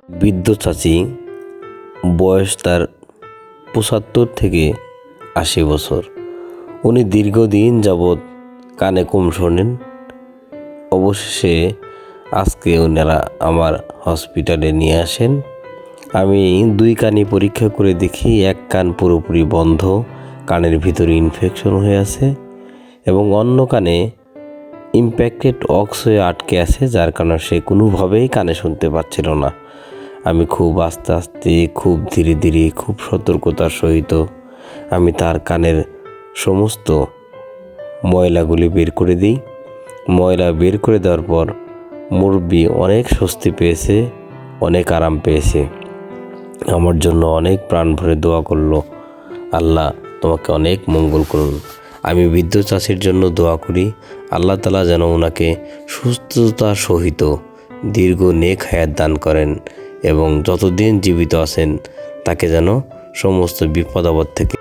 বৃদ্ধ চাচি, বয়স তার ৭৫ থেকে ৮০ বছর। উনি দীর্ঘদিন যাবৎ কানে কম শোনেন। অবশেষে আজকে ওনারা আমার হসপিটালে নিয়ে আসেন। আমি ২ কানই পরীক্ষা করে দেখি, এক কান পুরোপুরি বন্ধ, কানের ভিতরে ইনফেকশন হয়ে আছে এবং অন্য কানে ইম্প্যাক্টেড অক্স হয়ে আটকে আছে, যার কারণে সে কোনোভাবেই কানে শুনতে পাচ্ছিল না। আমি খুব আস্তে আস্তে, খুব ধীরে ধীরে, খুব সতর্কতার সহিত আমি তার কানের সমস্ত ময়লাগুলি বের করে দিই। ময়লা বের করে দেওয়ার পর মুরব্বি অনেক স্বস্তি পেয়েছে, অনেক আরাম পেয়েছে। আমার জন্য অনেক প্রাণ ভরে দোয়া করলো, আল্লাহ তোমাকে অনেক মঙ্গল করুন। আমি বৃদ্ধ চাষির জন্য দোয়া করি, আল্লাহ তাআলা যেন ওনাকে সুস্থতার সহিত দীর্ঘ নেক হায়াত দান করেন এবং যতদিন জীবিত আছেন তাকে যেন সমস্ত বিপদ আপদ থেকে